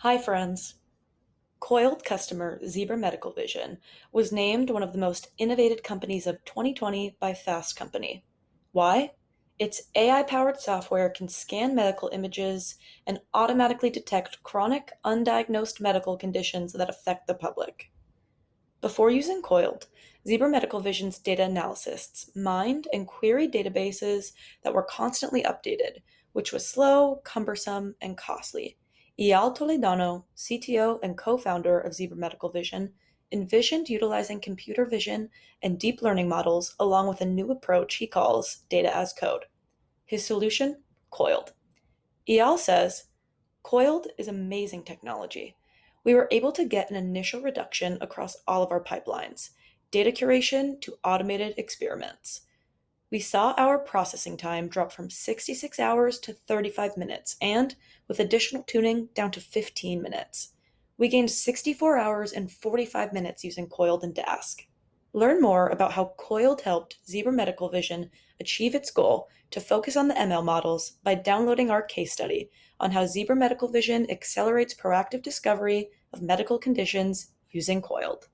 Hi, friends. Coiled customer Zebra Medical Vision was named one of the most innovative companies of 2020 by Fast Company. Why? Its AI powered software can scan medical images and automatically detect chronic, undiagnosed medical conditions that affect the public. Before using Coiled, Zebra Medical Vision's data analysts mined and queried databases that were constantly updated, which was slow, cumbersome, and costly. Eyal Toledano, CTO and co-founder of Zebra Medical Vision, envisioned utilizing computer vision and deep learning models along with a new approach he calls data as code. His solution? Coiled. Eyal says, Coiled is amazing technology. We were able to get an initial reduction across all of our pipelines, data curation to automated experiments. We saw our processing time drop from 66 hours to 35 minutes, and, with additional tuning, down to 15 minutes. We gained 64 hours and 45 minutes using Coiled and Dask. Learn more about how Coiled helped Zebra Medical Vision achieve its goal to focus on the ML models by downloading our case study on how Zebra Medical Vision accelerates proactive discovery of medical conditions using Coiled.